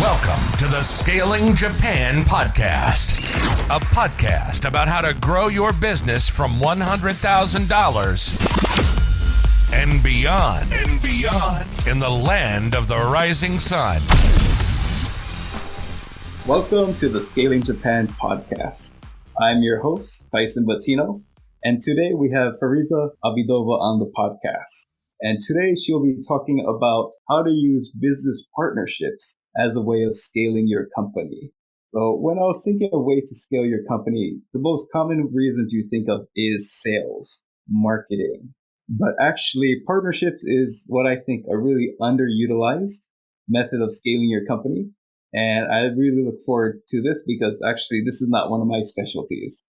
Welcome to the Scaling Japan podcast, a podcast about how to grow your business from $100,000 and beyond in the land of the rising sun. Welcome to the Scaling Japan podcast. I'm your host, Tyson Batino, and today we have Fariza Abidova on the podcast. And today she'll be talking about how to use business partnerships as a way of scaling your company. So when I was thinking of ways to scale your company, the most common reasons you think of is sales, marketing. But actually, partnerships is what I think a really underutilized method of scaling your company. And I really look forward to this because actually this is not one of my specialties.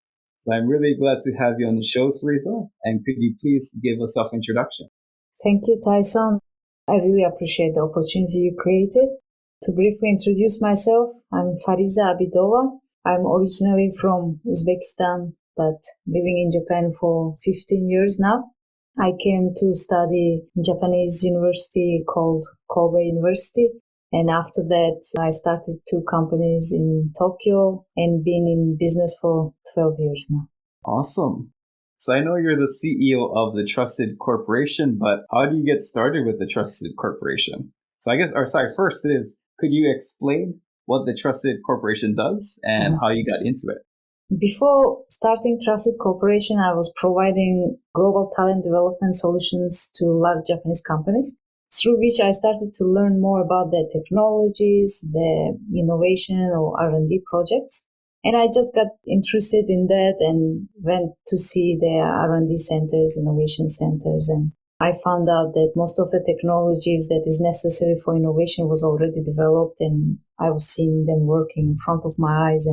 So I'm really glad to have you on the show, Fariza. And could you please give a self-introduction? Thank you, Tyson. I really appreciate the opportunity you created. To briefly introduce myself, I'm Fariza Abidova. I'm originally from Uzbekistan, but living in Japan for 15 years now. I came to study in Japanese university called Kobe University. And after that, I started 2 companies in Tokyo and been in business for 12 years now. Awesome. So I know you're the CEO of the Trusted Corporation, but how do you get started with the Trusted Corporation? So first is, could you explain what the Trusted Corporation does and how you got into it? Before starting Trusted Corporation, I was providing global talent development solutions to large Japanese companies, through which I started to learn more about their technologies, their innovation or R&D projects. And I just got interested in that and went to see their R&D centers, innovation centers, and I found out that most of the technologies that is necessary for innovation was already developed, and I was seeing them working in front of my eyes.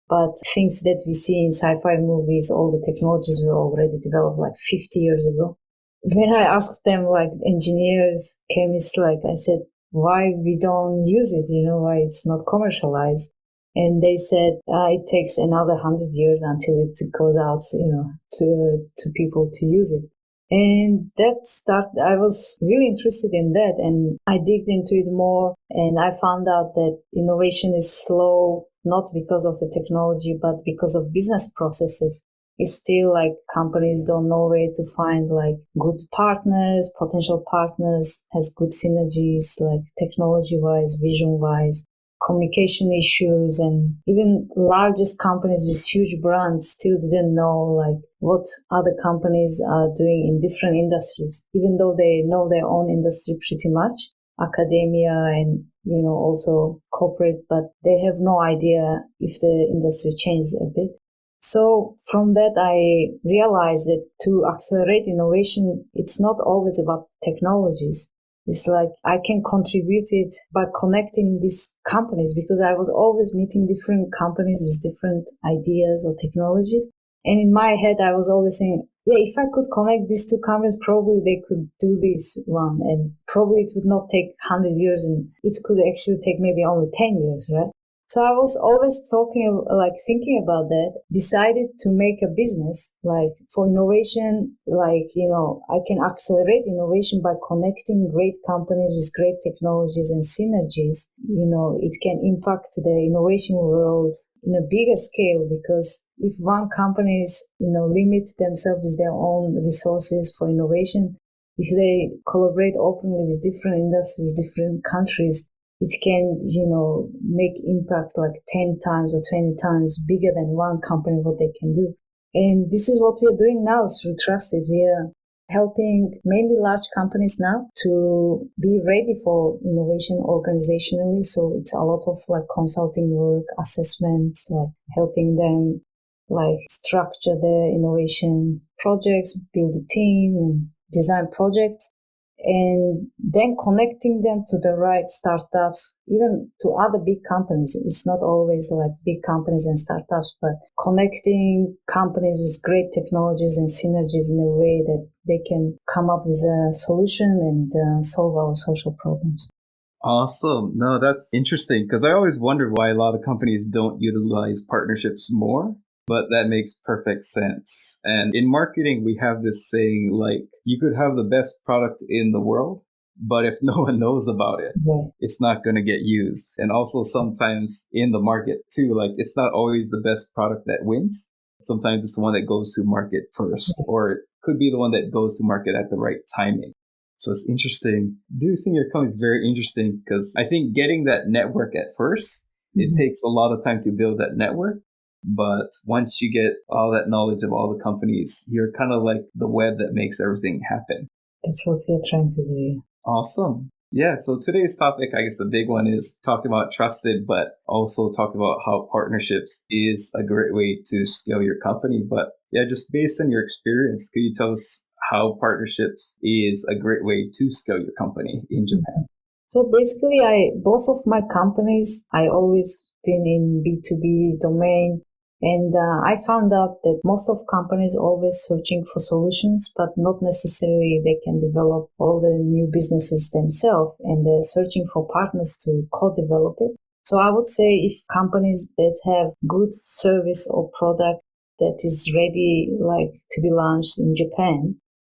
But things that we see in sci-fi movies, all the technologies were already developed like 50 years ago. When I asked them, like engineers, chemists, I said, why we don't use it, why it's not commercialized? And they said it takes another 100 years until it goes out, to people to use it. And I was really interested in that, and I digged into it more, and I found out that innovation is slow, not because of the technology, but because of business processes. It's still like companies don't know where to find good partners, potential partners, has good synergies, technology-wise, vision-wise, communication issues, and even largest companies with huge brands still didn't know what other companies are doing in different industries, even though they know their own industry pretty much, academia and also corporate, but they have no idea if the industry changes a bit. So from that, I realized that to accelerate innovation, it's not always about technologies. It's I can contribute it by connecting these companies, because I was always meeting different companies with different ideas or technologies. And in my head, I was always saying, if I could connect these 2 companies, probably they could do this one. And probably it would not take 100 years, and it could actually take maybe only 10 years, right? So I was always thinking about that, decided to make a business, for innovation, I can accelerate innovation by connecting great companies with great technologies and synergies. It can impact the innovation world in a bigger scale, because if one company is, limit themselves with their own resources for innovation, if they collaborate openly with different industries, different countries, it can, make impact 10 times or 20 times bigger than one company, what they can do. And this is what we are doing now through Trusted. We are helping mainly large companies now to be ready for innovation organizationally. So it's a lot of consulting work, assessments, helping them structure their innovation projects, build a team and design projects. And then connecting them to the right startups, even to other big companies. It's not always big companies and startups, but connecting companies with great technologies and synergies in a way that they can come up with a solution and solve our social problems. Awesome. No, that's interesting, because I always wondered why a lot of companies don't utilize partnerships more. But that makes perfect sense. And in marketing, we have this saying you could have the best product in the world, But if no one knows about it, Right. it's not going to get used. And also sometimes in the market too, like it's not always the best product that wins. Sometimes it's the one that goes to market first, or it could be the one that goes to market at the right timing. So it's interesting. I do think your company is very interesting because I think getting that network at first, it takes a lot of time to build that network. But once you get all that knowledge of all the companies, you're kind of like the web that makes everything happen. That's what we're trying to do. Awesome. Yeah, so today's topic, I guess the big one is talking about trusted, but also talk about how partnerships is a great way to scale your company. But yeah, just based on your experience, could you tell us how partnerships is a great way to scale your company in Japan? So basically, both of my companies, I always been in B2B domain. And I found out that most of companies always searching for solutions, but not necessarily they can develop all the new businesses themselves, and they're searching for partners to co-develop it. So I would say if companies that have good service or product that is ready, like to be launched in Japan,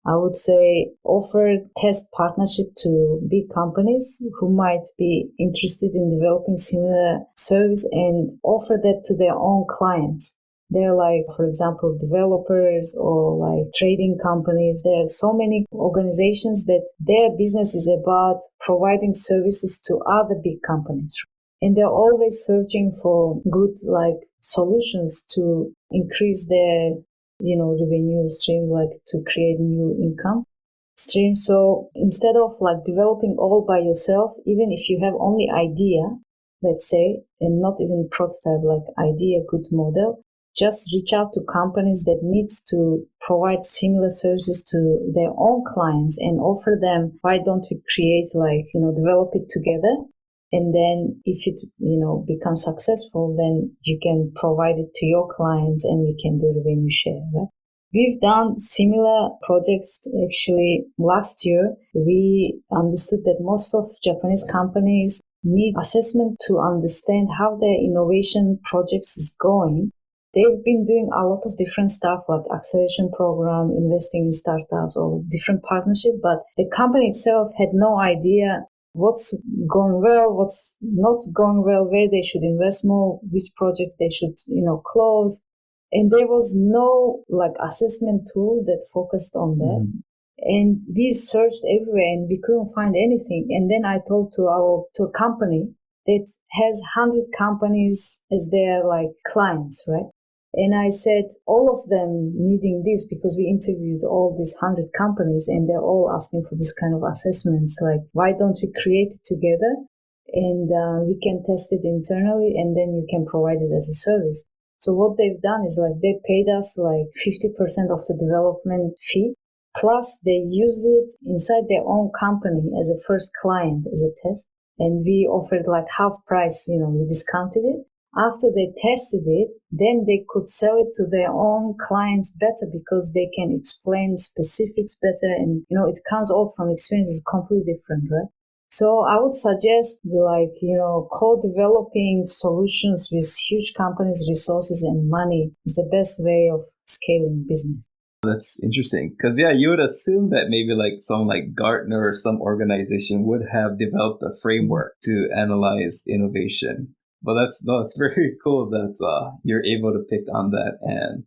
I would say offer test partnership to big companies who might be interested in developing similar service and offer that to their own clients. They're like, for example, developers or like trading companies. There are so many organizations that their business is about providing services to other big companies. And they're always searching for good like solutions to increase their revenue stream, like to create new income stream. So instead of like developing all by yourself, even if you have only idea, let's say, and not even prototype, like idea, good model, just reach out to companies that needs to provide similar services to their own clients and offer them, why don't we create develop it together? And then if it, becomes successful, then you can provide it to your clients and we can do revenue share, right? We've done similar projects. Actually, last year, we understood that most of Japanese companies need assessment to understand how their innovation projects is going. They've been doing a lot of different stuff like acceleration program, investing in startups or different partnership, but the company itself had no idea what's going well, what's not going well, where they should invest more, which project they should, close. And there was no assessment tool that focused on that. Mm-hmm. And we searched everywhere and we couldn't find anything. And then I told to a company that has 100 companies as their clients, right? And I said, all of them needing this, because we interviewed all these 100 companies and they're all asking for this kind of assessments. Like, why don't we create it together and we can test it internally and then you can provide it as a service. So what they've done is they paid us 50% of the development fee, plus they used it inside their own company as a first client, as a test. And we offered half price, we discounted it. After they tested it, then they could sell it to their own clients better because they can explain specifics better. And, it comes all from experience. It's completely different, right? So I would suggest co-developing solutions with huge companies' resources and money is the best way of scaling business. That's interesting. Because, you would assume that maybe someone like Gartner or some organization would have developed a framework to analyze innovation. But it's very cool that you're able to pick on that and,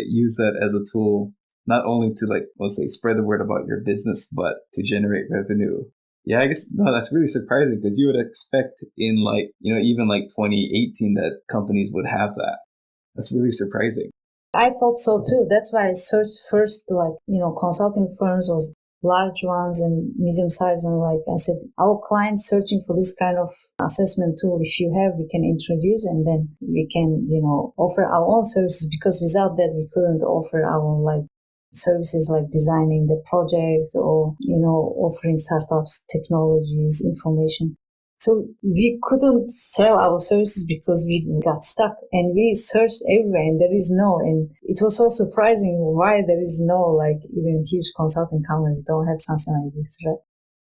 use that as a tool, not only to, spread the word about your business, but to generate revenue. Yeah, I guess, that's really surprising because you would expect in even 2018 that companies would have that. That's really surprising. I thought so too. That's why I searched first, consulting firms or large ones and medium-sized ones. I said, our clients searching for this kind of assessment tool. If you have, we can introduce and then we can, offer our own services, because without that, we couldn't offer our services like designing the project or, offering startups, technologies, information. So we couldn't sell our services because we got stuck and we searched everywhere and there is no. And it was so surprising why there is no, even huge consulting companies don't have something like this, right?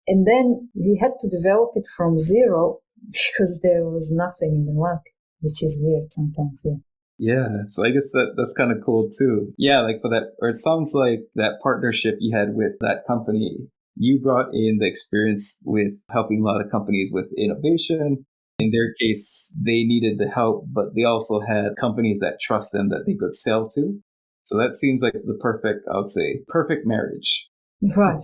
And then we had to develop it from zero because there was nothing in the market, which is weird sometimes, yeah. Yeah, so I guess that's kind of cool too. Yeah, for that, or it sounds like that partnership you had with that company you brought in the experience with helping a lot of companies with innovation. In their case, they needed the help, but they also had companies that trust them that they could sell to. So that seems like the perfect, I would say, perfect marriage. Right.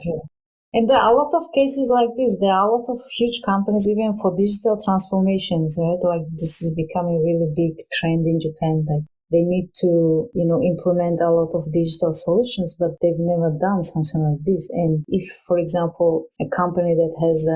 And there are a lot of cases like this. There are a lot of huge companies, even for digital transformations, right? Like this is becoming a really big trend in Japan. Like they need to, implement a lot of digital solutions, but they've never done something like this. And if, for example, a company that has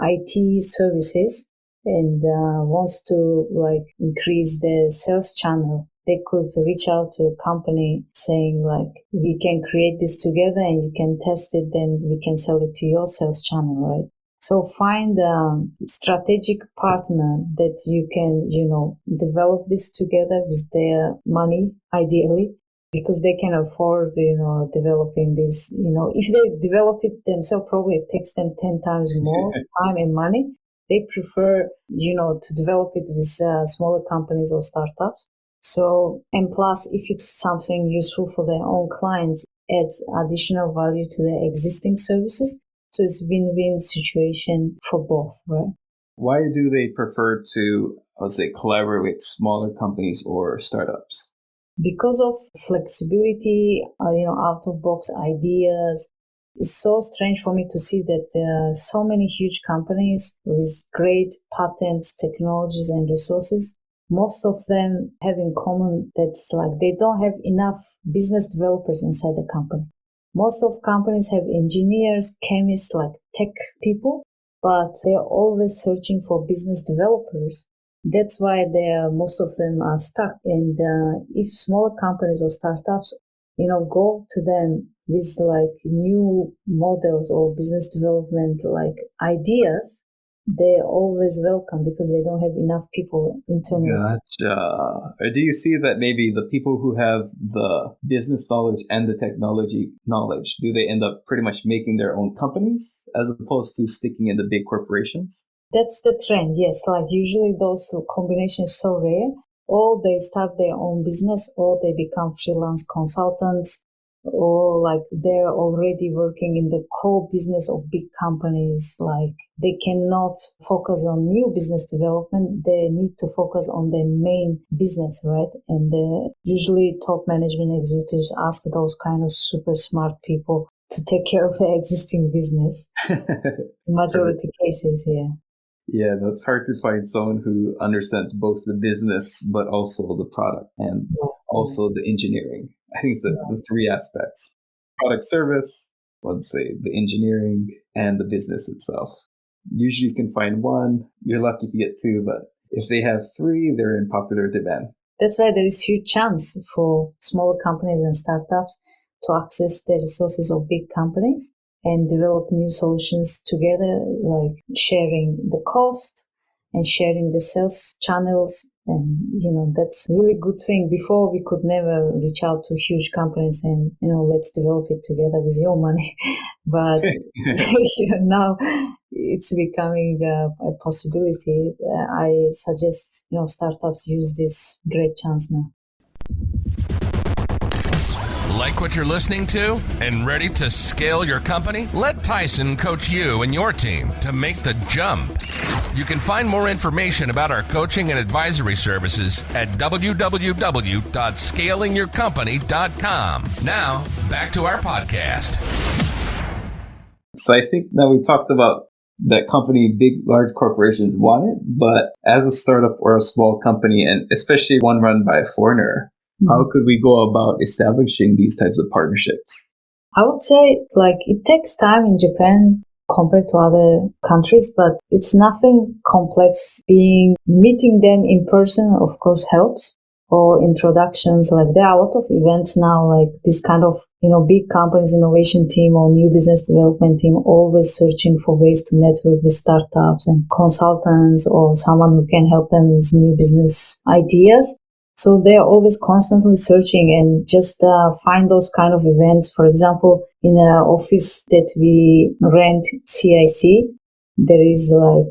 IT services and wants to like increase the sales channel, they could reach out to a company saying like, we can create this together and you can test it, then we can sell it to your sales channel, right? So find a strategic partner that you can, develop this together with their money, ideally, because they can afford, developing this, if they develop it themselves, probably it takes them 10 times more time and money. They prefer, to develop it with smaller companies or startups. So, and plus, if it's something useful for their own clients, adds additional value to their existing services. So it's win-win situation for both, right? Why do they prefer to, I would say, collaborate with smaller companies or startups? Because of flexibility, out-of-box ideas. It's so strange for me to see that there are so many huge companies with great patents, technologies, and resources. Most of them have in common that's like they don't have enough business developers inside the company. Most of companies have engineers, chemists, like tech people, but they're always searching for business developers. That's why most of them are stuck. And if smaller companies or startups, go to them with like new models or business development like ideas, they're always welcome because they don't have enough people internally. Gotcha. Or do you see that maybe the people who have the business knowledge and the technology knowledge, do they end up pretty much making their own companies as opposed to sticking in the big corporations? That's the trend, yes. Like usually those combinations so rare. Or they start their own business, or they become freelance consultants, or like they're already working in the core business of big companies. Like they cannot focus on new business development. They need to focus on their main business, right? And usually top management executives ask those kind of super smart people to take care of their existing business. Majority cases, yeah. Yeah, it's hard to find someone who understands both the business, but also the product and also the engineering. I think it's the three aspects: product service, let's say the engineering, and the business itself. Usually you can find one, you're lucky if you get two, but if they have three, they're in popular demand. That's why there is huge chance for smaller companies and startups to access the resources of big companies and develop new solutions together, like sharing the cost and sharing the sales channels. And, that's a really good thing. Before, we could never reach out to huge companies and, let's develop it together with your money. But now it's becoming a possibility. I suggest, startups use this great chance now. Like what you're listening to and ready to scale your company? Let Tyson coach you and your team to make the jump. You can find more information about our coaching and advisory services at www.scalingyourcompany.com. Now, back to our podcast. So I think that we talked about that company big, large corporations want it, but as a startup or a small company, and especially one run by a foreigner, how could we go about establishing these types of partnerships? I would say it takes time in Japan compared to other countries, but it's nothing complex. Meeting them in person, of course, helps. Or introductions, there are a lot of events now, like this kind of, big companies, innovation team or new business development team, always searching for ways to network with startups and consultants or someone who can help them with new business ideas. So they're always constantly searching and just find those kind of events. For example, in an office that we rent, CIC, there is a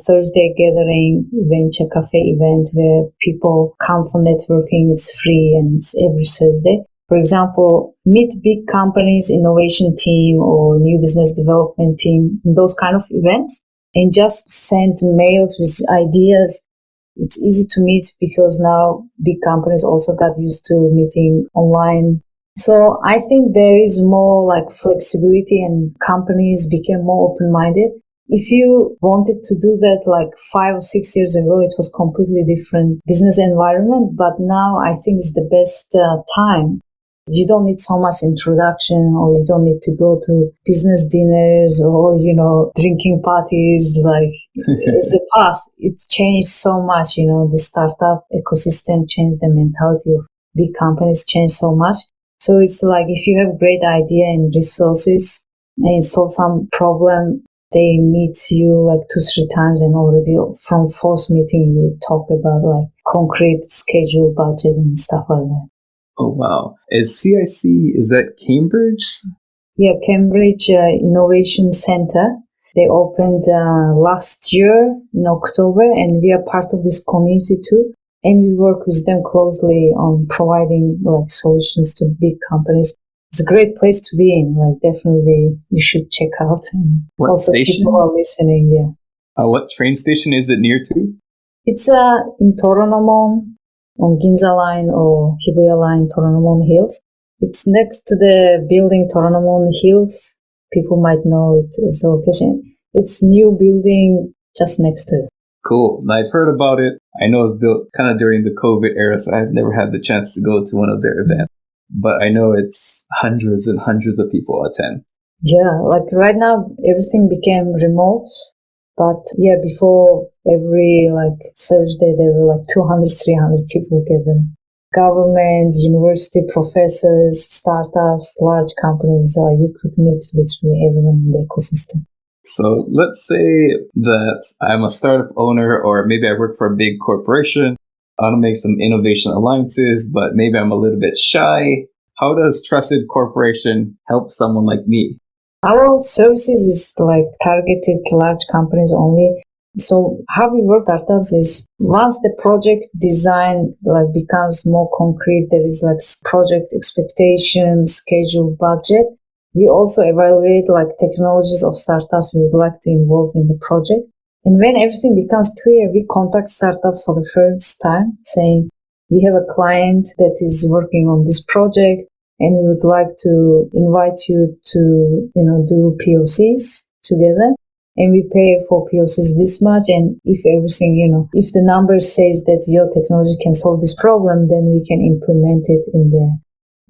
Thursday gathering, venture cafe event where people come for networking. It's free and it's every Thursday. For example, meet big companies, innovation team or new business development team, those kind of events, and just send mails with ideas. It's easy to meet because now big companies also got used to meeting online. So I think there is more like flexibility and companies became more open-minded. If you wanted to do that like 5 or 6 years ago, it was completely different business environment. But now I think it's the best time. You don't need so much introduction, or you don't need to go to business dinners or, drinking parties like it's the past. It's changed so much, the startup ecosystem changed, the mentality of big companies changed so much. So it's like if you have great idea and resources and solve some problem, they meet you like 2-3 times, and already from first meeting you talk about like concrete schedule, budget and stuff like that. Oh, wow. Is that Cambridge? Yeah, Cambridge Innovation Center. They opened last year in October, and we are part of this community too. And we work with them closely on providing like solutions to big companies. It's a great place to be in. Like definitely you should check out. And what also station? People are listening, yeah. What train station is it near to? It's in Toranomon, on Ginza Line or Hibuya Line, Toranomon Hills. It's next to the building Toranomon Hills. People might know it as the location. It's new building just next to it. Cool. Now, I've heard about it. I know it's built kind of during the COVID era, so I've never had the chance to go to one of their events. But I know it's hundreds and hundreds of people attend. Yeah, like right now, everything became remote. But yeah, before every like Thursday, there were like 200, 300 people gathering. Government, university professors, startups, large companies, you could meet literally everyone in the ecosystem. So let's say that I'm a startup owner, or maybe I work for a big corporation. I want to make some innovation alliances, but maybe I'm a little bit shy. How does Trusted Corporation help someone like me? Our services is like targeted to large companies only. So how we work startups is once the project design like becomes more concrete, there is like project expectation, schedule, budget. We also evaluate like technologies of startups we would like to involve in the project. And when everything becomes clear, we contact startup for the first time saying, we have a client that is working on this project and we would like to invite you to, do POCs together. And we pay for POCs this much. And if everything, if the number says that your technology can solve this problem, then we can implement it in the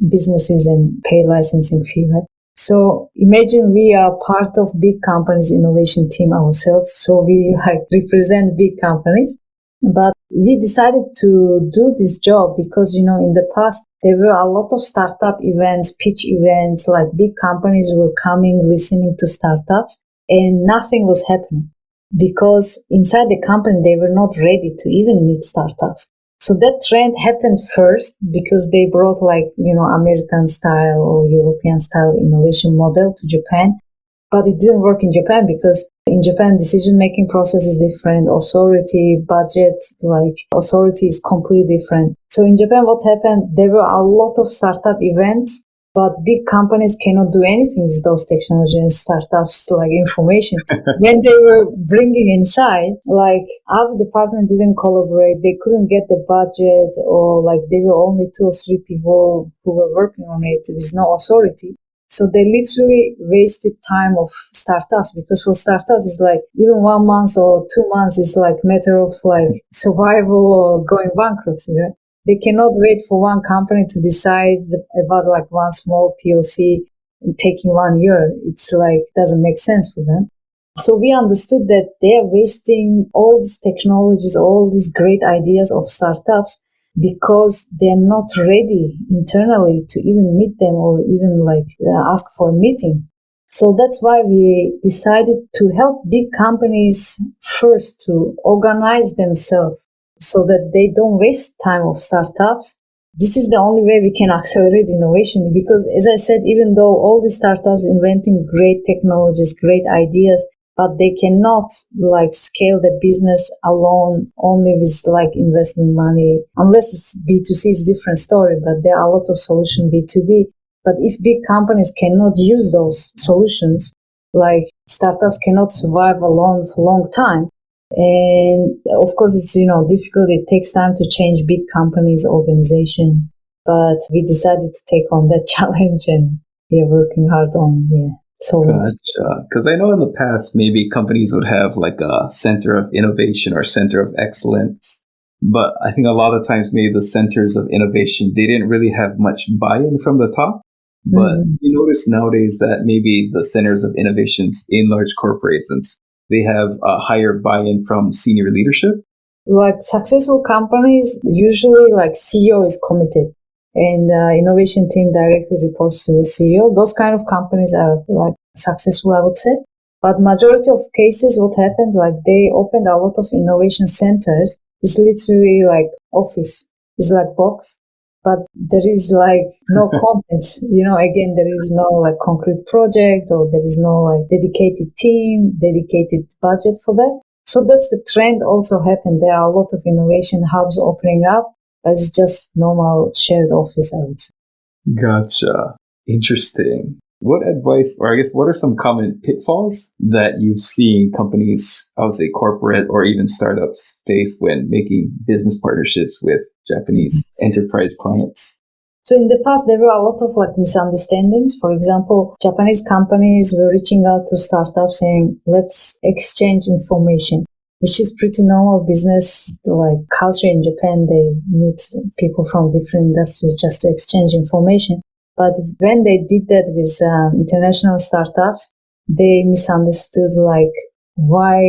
businesses and pay licensing fee, right? So imagine we are part of big companies' innovation team ourselves. So we represent big companies. But we decided to do this job because, in the past, there were a lot of startup events, pitch events, like big companies were coming, listening to startups, and nothing was happening because inside the company, they were not ready to even meet startups. So that trend happened first because they brought American style or European style innovation model to Japan. But it didn't work in Japan because in Japan, decision-making process is different. Authority, budget, authority is completely different. So in Japan, what happened? There were a lot of startup events, but big companies cannot do anything with those technologies and startups information. When they were bringing inside, our department didn't collaborate. They couldn't get the budget, or there were only 2 or 3 people who were working on it with no authority. So they literally wasted time of startups because for startups, it's even 1 month or 2 months is matter of survival or going bankrupt. They cannot wait for one company to decide about one small POC and taking 1 year. It's doesn't make sense for them. So we understood that they are wasting all these technologies, all these great ideas of startups because they're not ready internally to even meet them or even ask for a meeting. So that's why we decided to help big companies first to organize themselves so that they don't waste time of startups. This is the only way we can accelerate innovation because, as I said, even though all these startups inventing great technologies, great ideas, but they cannot like scale the business alone only with like investment money. Unless it's B2C, it's a different story, but there are a lot of solutions B2B. But if big companies cannot use those solutions, like startups cannot survive alone for a long time. And of course, it's, difficult. It takes time to change big companies' organization. But we decided to take on that challenge, and we are working hard on, solving it. Gotcha. Because I know in the past, maybe companies would have like a center of innovation or center of excellence. But I think a lot of times maybe the centers of innovation, they didn't really have much buy-in from the top. But you notice nowadays that maybe the centers of innovations in large corporations, they have a higher buy-in from senior leadership. Like successful companies, usually like CEO is committed and innovation team directly reports to the CEO. Those kind of companies are like successful, I would say. But majority of cases, what happened, like they opened a lot of innovation centers. It's literally like office. It's like box. But there is like no contents, again, there is no like concrete project, or there is no like dedicated team, dedicated budget for that. So that's the trend also happened. There are a lot of innovation hubs opening up, but it's just normal shared office, I would say. Gotcha. Interesting. What advice, or I guess, what are some common pitfalls that you've seen companies, I would say corporate or even startups, face when making business partnerships with Japanese enterprise clients? So in the past, there were a lot of like misunderstandings. For example, Japanese companies were reaching out to startups saying, let's exchange information, which is pretty normal business like culture in Japan. They meet people from different industries just to exchange information. But when they did that with international startups, they misunderstood like why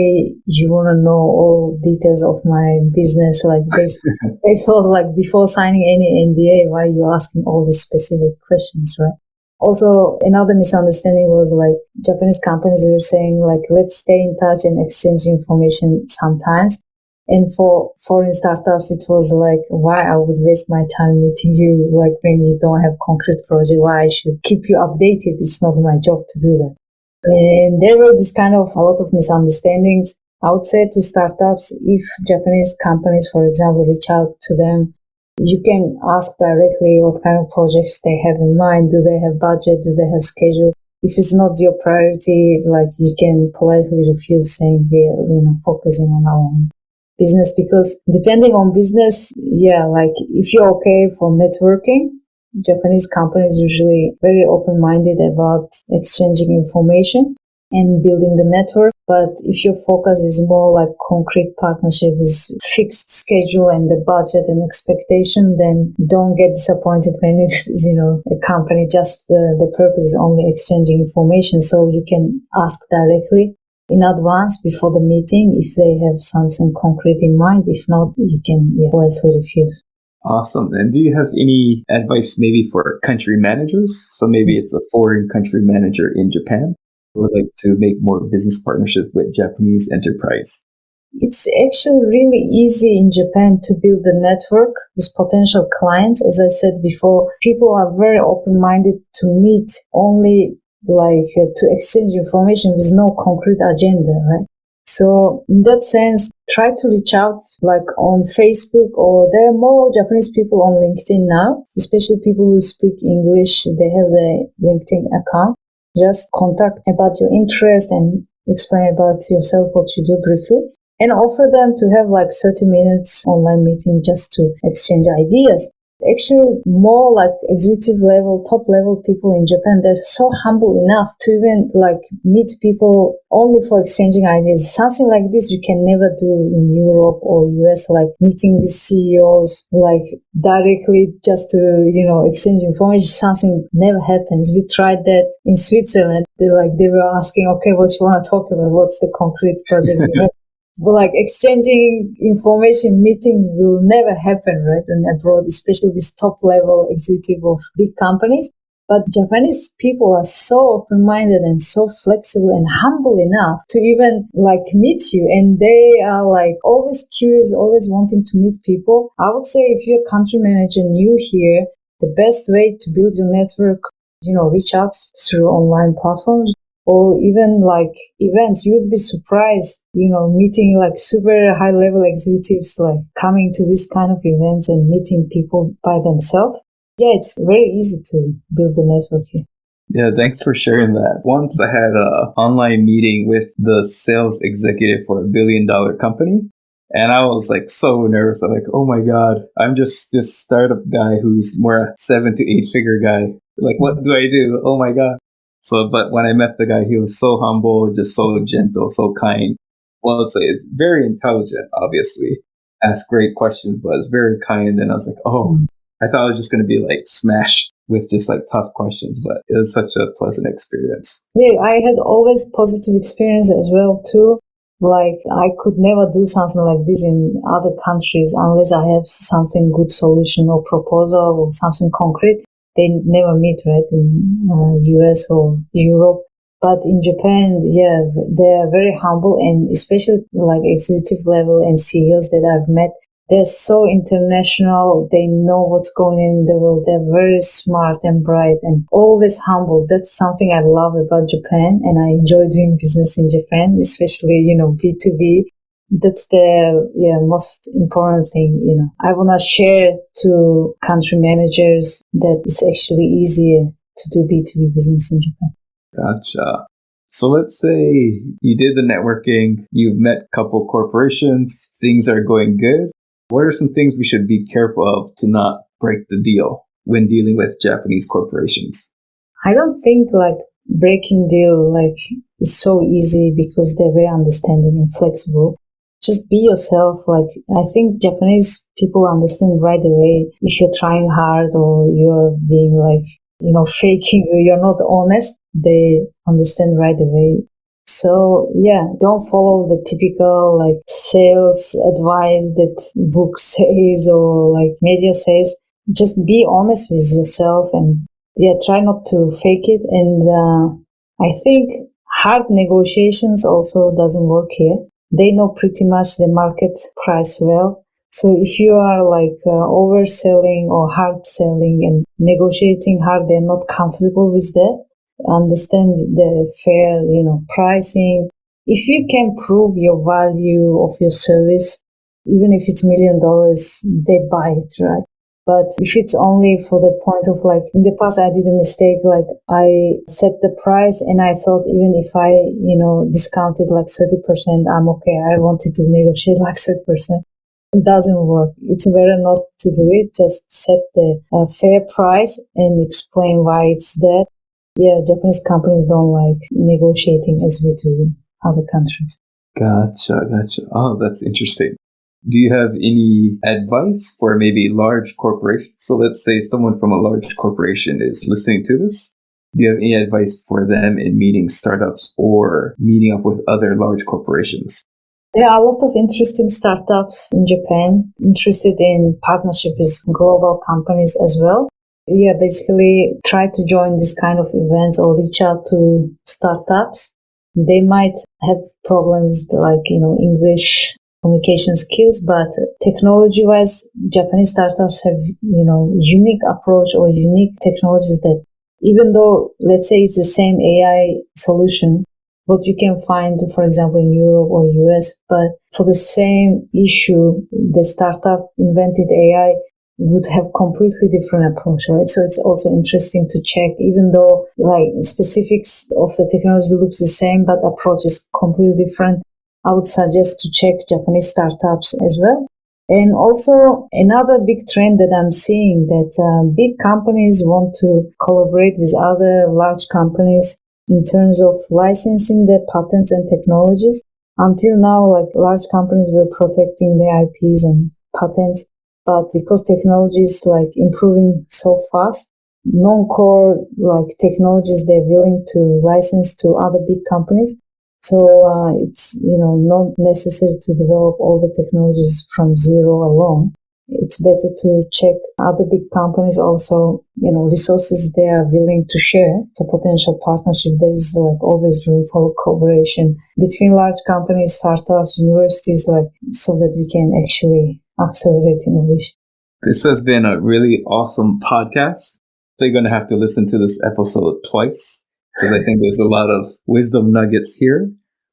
you want to know all details of my business. Like they thought like before signing any NDA, why are you asking all these specific questions, right? Also, another misunderstanding was like Japanese companies were saying like, let's stay in touch and exchange information sometimes. And for foreign startups, it was like, why I would waste my time meeting you, like when you don't have concrete project, why I should keep you updated. It's not my job to do that. And there were this kind of a lot of misunderstandings. I would say to startups, if Japanese companies, for example, reach out to them, you can ask directly what kind of projects they have in mind. Do they have budget? Do they have schedule? If it's not your priority, like you can politely refuse, saying we're, focusing on our own business. Because depending on business, like if you're okay for networking, Japanese companies usually very open-minded about exchanging information and building the network. But if your focus is more like concrete partnership with fixed schedule and the budget and expectation, then don't get disappointed when it's, a company just the purpose is only exchanging information. So you can ask directly in advance before the meeting if they have something concrete in mind. If not, you can politely refuse. Awesome. And do you have any advice maybe for country managers? So maybe it's a foreign country manager in Japan who would like to make more business partnerships with Japanese enterprise. It's actually really easy in Japan to build a network with potential clients. As I said before, people are very open-minded to meet only to exchange information with no concrete agenda, right? So in that sense, try to reach out like on Facebook, or there are more Japanese people on LinkedIn now, especially people who speak English. They have the LinkedIn account. Just contact about your interest and explain about yourself, what you do briefly, and offer them to have like 30 minutes online meeting just to exchange ideas. Actually, more like executive level, top level people in Japan, they're so humble enough to even like meet people only for exchanging ideas. Something like this you can never do in Europe or US, like meeting with CEOs like directly just to, exchange information. Something never happens. We tried that in Switzerland. They were asking, okay, what you want to talk about? What's the concrete project? But like exchanging information meeting will never happen, right? And abroad, especially with top level executive of big companies. But Japanese people are so open-minded and so flexible and humble enough to even like meet you. And they are like always curious, always wanting to meet people. I would say if you're a country manager new here, the best way to build your network, reach out through online platforms. or even like events. You would be surprised, meeting like super high level executives, like coming to this kind of events and meeting people by themselves. Yeah, it's very easy to build a network here. Yeah, thanks for sharing that. Once I had an online meeting with the sales executive for $1 billion company. And I was like so nervous. I'm like, oh my God, I'm just this startup guy who's more a 7 to 8 figure guy. Like, what do I do? Oh my God. So, but when I met the guy, he was so humble, just so gentle, so kind. Well, I'd say it's very intelligent, obviously. Asked great questions, but it's very kind. And I was like, oh, I thought I was just going to be like smashed with just like tough questions, but it was such a pleasant experience. Yeah, I had always positive experience as well too. Like I could never do something like this in other countries unless I have something good solution or proposal or something concrete. They never meet, right, in US or Europe. But in Japan, yeah, they are very humble, and especially like executive level and CEOs that I've met, they're so international. They know what's going on in the world. They're very smart and bright and always humble. That's something I love about Japan, and I enjoy doing business in Japan, especially, B2B. That's the most important thing. I want to share to country managers that it's actually easier to do B2B business in Japan. Gotcha. So let's say you did the networking, you've met a couple corporations, things are going good. What are some things we should be careful of to not break the deal when dealing with Japanese corporations? I don't think like breaking deal is so easy because they're very understanding and flexible. Just be yourself. Like I think Japanese people understand right away if you're trying hard or you're being faking, you're not honest. They understand right away. So yeah, don't follow the typical sales advice that book says or media says. Just be honest with yourself and try not to fake it. And I think hard negotiations also doesn't work here. They know pretty much the market price well. So if you are overselling or hard selling and negotiating hard, they're not comfortable with that. Understand the fair, pricing. If you can prove your value of your service, even if it's $1 million, they buy it, right? But if it's only for the point of in the past, I did a mistake. I set the price and I thought even if I, discounted 30%, I'm okay. I wanted to negotiate 30%. It doesn't work. It's better not to do it. Just set the fair price and explain why it's that. Yeah, Japanese companies don't like negotiating as we do in other countries. Gotcha. Oh, that's interesting. Do you have any advice for maybe large corporations? So let's say someone from a large corporation is listening to this. Do you have any advice for them in meeting startups or meeting up with other large corporations? There are a lot of interesting startups in Japan interested in partnership with global companies as well. Yeah, basically try to join this kind of events or reach out to startups. They might have problems English communication skills, but technology-wise, Japanese startups have, unique approach or unique technologies that even though, let's say it's the same AI solution, what you can find, for example, in Europe or US, but for the same issue, the startup invented AI would have completely different approach, right? So it's also interesting to check, even though specifics of the technology looks the same, but approach is completely different. I would suggest to check Japanese startups as well. And also another big trend that I'm seeing that big companies want to collaborate with other large companies in terms of licensing their patents and technologies. Until now, large companies were protecting their IPs and patents. But because technology is improving so fast, non-core technologies they're willing to license to other big companies. So it's not necessary to develop all the technologies from zero alone. It's better to check other big companies also, resources they are willing to share for potential partnership. There is always room for cooperation between large companies, startups, universities, so that we can actually accelerate innovation. This has been a really awesome podcast. They're going to have to listen to this episode twice because I think there's a lot of wisdom nuggets here.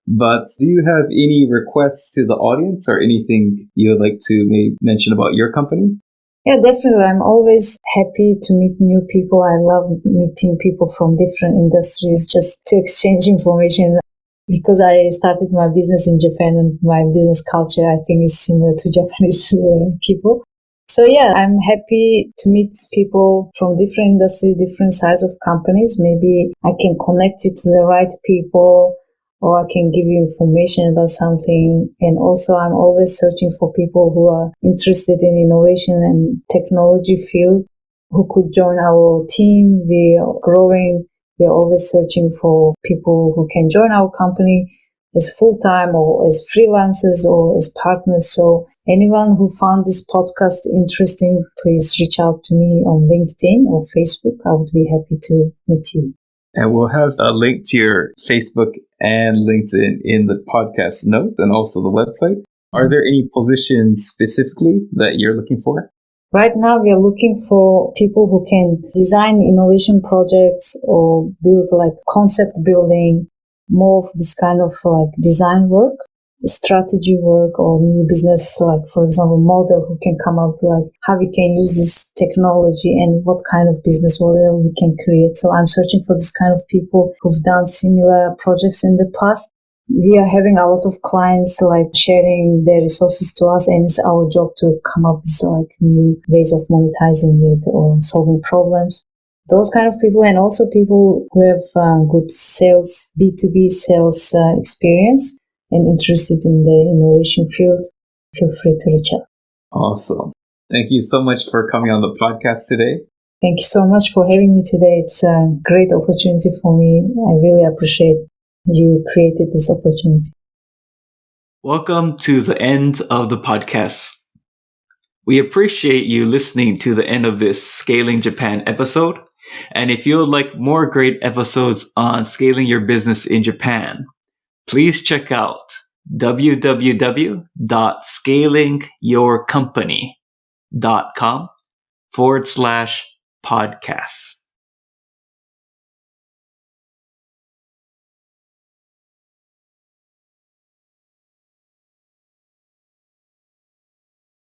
But do you have any requests to the audience or anything you would like to maybe mention about your company? Yeah, definitely. I'm always happy to meet new people. I love meeting people from different industries just to exchange information. Because I started my business in Japan and my business culture, I think, is similar to Japanese people. So yeah, I'm happy to meet people from different industries, different size of companies. Maybe I can connect you to the right people, or I can give you information about something. And also, I'm always searching for people who are interested in innovation and technology field who could join our team. We are growing. We are always searching for people who can join our company as full-time or as freelancers or as partners. So anyone who found this podcast interesting, please reach out to me on LinkedIn or Facebook. I would be happy to meet you. And we'll have a link to your Facebook and LinkedIn in the podcast note and also the website. Are there any positions specifically that you're looking for? Right now, we are looking for people who can design innovation projects or build like concept building, more of this kind of like design work, strategy work, or new business, like for example, model who can come up like how we can use this technology and what kind of business model we can create. So I'm searching for this kind of people who've done similar projects in the past. We are having a lot of clients like sharing their resources to us, and it's our job to come up with like new ways of monetizing it or solving problems. Those kind of people, and also people who have good sales, B2B sales experience and interested in the innovation field, feel free to reach out. Awesome. Thank you so much for coming on the podcast today. Thank you so much for having me today. It's a great opportunity for me. I really appreciate you created this opportunity. Welcome to the end of the podcast. We appreciate you listening to the end of this Scaling Japan episode. And if you would like more great episodes on scaling your business in Japan, please check out www.scalingyourcompany.com/podcast.